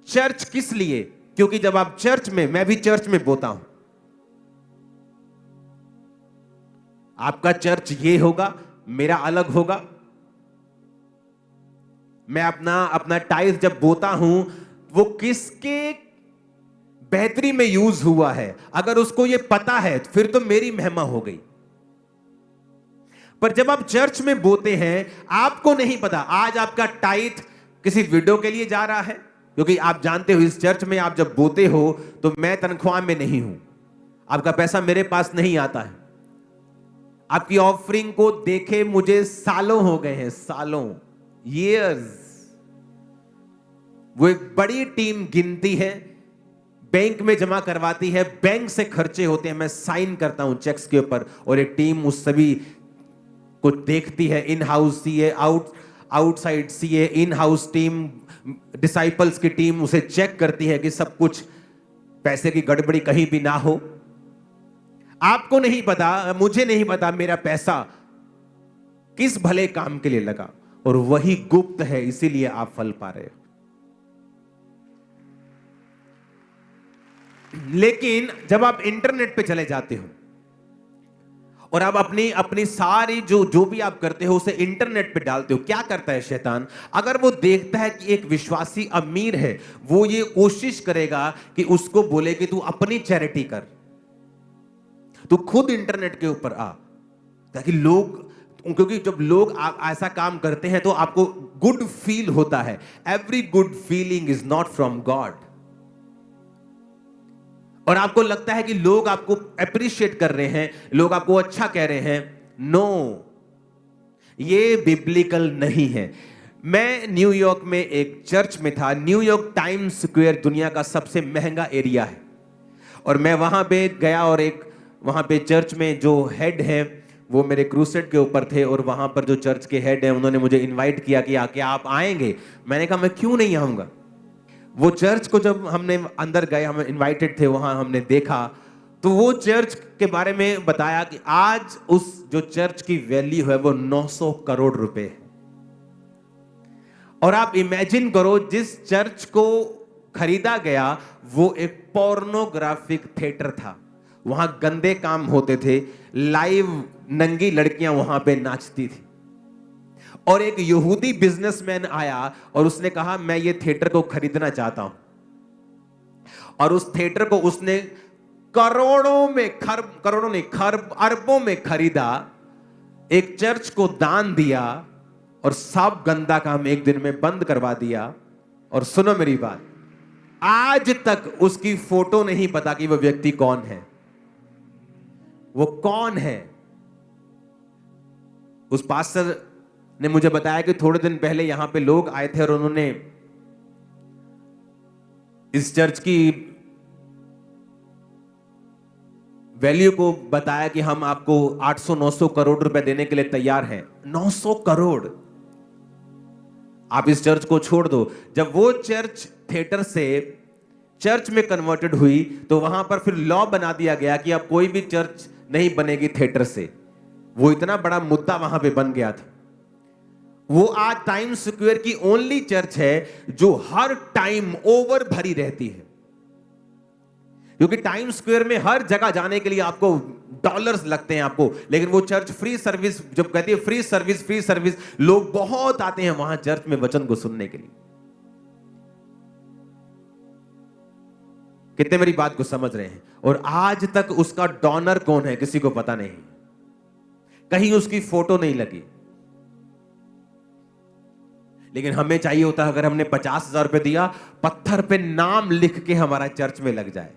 Church किस लिए? क्योंकि जब आप चर्च में, मैं भी चर्च में बोता हूं, आपका चर्च ये होगा, मेरा अलग होगा। मैं अपना टाइल्स जब बोता हूं, वो किसके बेहतरी में यूज हुआ है, अगर उसको ये पता है फिर तो मेरी महिमा हो गई। पर जब आप चर्च में बोते हैं, आपको नहीं पता आज आपका टाइथ किसी विडो के लिए जा रहा है, क्योंकि आप जानते हो इस चर्च में आप जब बोते हो तो मैं तनख्वाह में नहीं हूं, आपका पैसा मेरे पास नहीं आता है। आपकी ऑफरिंग को देखे मुझे सालों हो गए हैं, सालों, ईयर्स। वो एक बड़ी टीम गिनती है, बैंक में जमा करवाती है, बैंक से खर्चे होते हैं, मैं साइन करता हूं चेक्स के ऊपर, और एक टीम उस सभी को देखती है। In house CA, outside CA, in house team, disciples की टीम उसे चेक करती है कि सब कुछ, पैसे की गड़बड़ी कहीं भी ना हो। आपको नहीं पता, मुझे नहीं पता मेरा पैसा किस भले काम के लिए लगा, और वही गुप्त है, इसीलिए आप फल पा रहे हो। लेकिन जब आप इंटरनेट पे चले जाते हो और आप अपनी सारी जो भी आप करते हो उसे इंटरनेट पे डालते हो, क्या करता है शैतान? अगर वो देखता है कि एक विश्वासी अमीर है, वो ये कोशिश करेगा कि उसको बोले कि तू अपनी चैरिटी कर, तू खुद इंटरनेट के ऊपर आ, ताकि लोग, क्योंकि जब लोग ऐसा काम करते हैं तो आपको गुड फील होता है। Every good feeling is not from God. और आपको लगता है कि लोग आपको अप्रिशिएट कर रहे हैं, लोग आपको अच्छा कह रहे हैं। नो, ये बिब्लिकल नहीं है। मैं न्यूयॉर्क में एक चर्च में था। न्यूयॉर्क टाइम्स स्क्वायर दुनिया का सबसे महंगा एरिया है, और मैं वहां पे गया, और एक वहां पे चर्च में जो हेड है वो मेरे क्रूसेड के ऊपर थे, और वहां पर जो चर्च के हेड हैं उन्होंने मुझे इनवाइट किया कि क्या आप आएंगे? मैंने कहा मैं क्यों नहीं आऊंगा। वो चर्च को जब हमने अंदर गए, हम इनवाइटेड थे, वहां हमने देखा तो वो चर्च के बारे में बताया कि आज उस जो चर्च की वैल्यू है वो 900 करोड़ रुपए है। और आप इमेजिन करो, जिस चर्च को खरीदा गया वो एक पोर्नोग्राफिक थिएटर था। वहां गंदे काम होते थे, लाइव नंगी लड़कियां वहां पे नाचती थी। और एक यहूदी बिजनेसमैन आया और उसने कहा मैं ये थिएटर को खरीदना चाहता हूं, और उस थिएटर को उसने करोड़ों में, करोड़ों नहीं, खरब अरबों में खरीदा, एक चर्च को दान दिया, और सब गंदा काम एक दिन में बंद करवा दिया। और सुनो मेरी बात, आज तक उसकी फोटो नहीं पता कि वो व्यक्ति कौन है, वो कौन है। उस पास्टर ने मुझे बताया कि थोड़े दिन पहले यहां पे लोग आए थे और उन्होंने इस चर्च की वैल्यू को बताया कि हम आपको 800-900 करोड़ रुपए देने के लिए तैयार हैं। 900 करोड़, आप इस चर्च को छोड़ दो। जब वो चर्च थिएटर से चर्च में कन्वर्टेड हुई तो वहां पर फिर लॉ बना दिया गया कि अब कोई भी चर्च नहीं बनेगी थिएटर से। वो इतना बड़ा मुद्दा वहां पे बन गया था। वो आज टाइम्स स्क्वायर की ओनली चर्च है जो हर टाइम ओवर भरी रहती है, क्योंकि टाइम्स स्क्वायर में हर जगह जाने के लिए आपको डॉलर्स लगते हैं आपको, लेकिन वो चर्च फ्री सर्विस, जब कहती है फ्री सर्विस, लोग बहुत आते हैं वहां चर्च में वचन को सुनने के लिए। कितने मेरी बात को समझ रहे हैं? और आज तक उसका डोनर कौन है किसी को पता नहीं, कहीं उसकी फोटो नहीं लगी। लेकिन हमें चाहिए होता है अगर हमने 50,000 रुपए दिया, पत्थर पे नाम लिख के हमारा चर्च में लग जाए।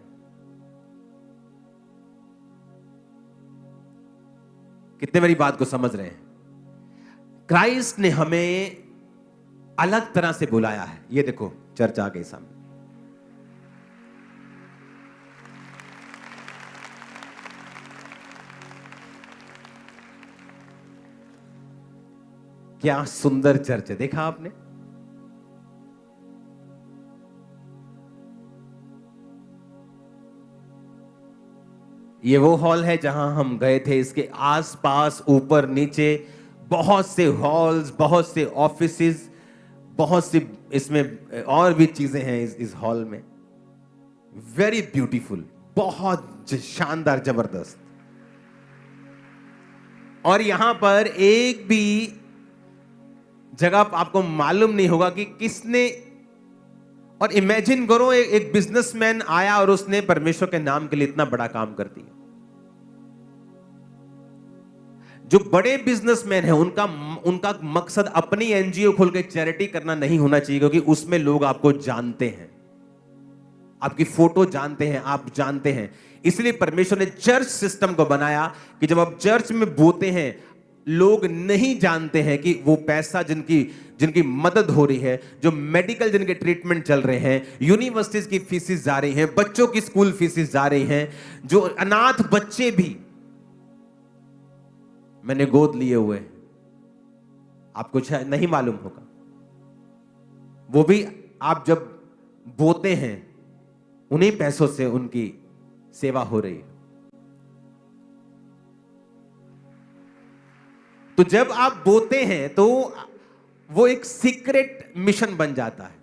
कितने मेरी बात को समझ रहे हैं? क्राइस्ट ने हमें अलग तरह से बुलाया है। ये देखो चर्च आ गई सामने। क्या सुंदर चर्च है, देखा आपने? ये वो हॉल है जहां हम गए थे। इसके आसपास ऊपर नीचे बहुत से हॉल्स, बहुत से ऑफिसेज, बहुत सी इसमें और भी चीजें हैं इस हॉल में, वेरी ब्यूटीफुल, बहुत शानदार, जबरदस्त। और यहां पर एक भी जगह आपको मालूम नहीं होगा कि किसने। और इमेजिन करो एक बिजनेसमैन आया और उसने परमेश्वर के नाम के लिए इतना बड़ा काम कर दिया। जो बड़े बिजनेसमैन हैं उनका मकसद अपनी एनजीओ खोल के चैरिटी करना नहीं होना चाहिए, क्योंकि उसमें लोग आपको जानते हैं, आपकी फोटो जानते हैं, आप जानते हैं। इसलिए परमेश्वर ने चर्च सिस्टम को बनाया कि जब आप चर्च में बोते हैं, लोग नहीं जानते हैं कि वो पैसा जिनकी मदद हो रही है, जो मेडिकल जिनके ट्रीटमेंट चल रहे हैं, यूनिवर्सिटीज की फीसेस जा रही हैं, बच्चों की स्कूल फीसेस जा रही हैं, जो अनाथ बच्चे भी मैंने गोद लिए हुए, आपको शायद नहीं मालूम होगा, वो भी आप जब बोते हैं उन्हीं पैसों से उनकी सेवा हो रही है। तो जब आप बोते हैं तो वो एक सीक्रेट मिशन बन जाता है।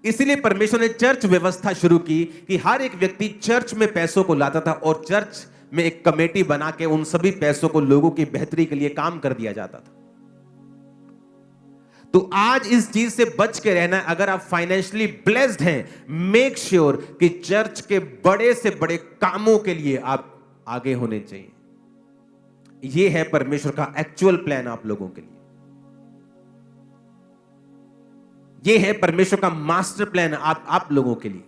इसलिए परमेश्वर ने चर्च व्यवस्था शुरू की कि हर एक व्यक्ति चर्च में पैसों को लाता था और चर्च में एक कमेटी बना के उन सभी पैसों को लोगों की बेहतरी के लिए काम कर दिया जाता था। तो आज इस चीज से बच के रहना है। अगर आप फाइनेंशियली ब्लेस्ड हैं, मेक श्योर कि चर्च के बड़े से बड़े कामों के लिए आप आगे होने चाहिए। यह है परमेश्वर का एक्चुअल प्लान आप लोगों के लिए। यह है परमेश्वर का मास्टर प्लान आप लोगों के लिए।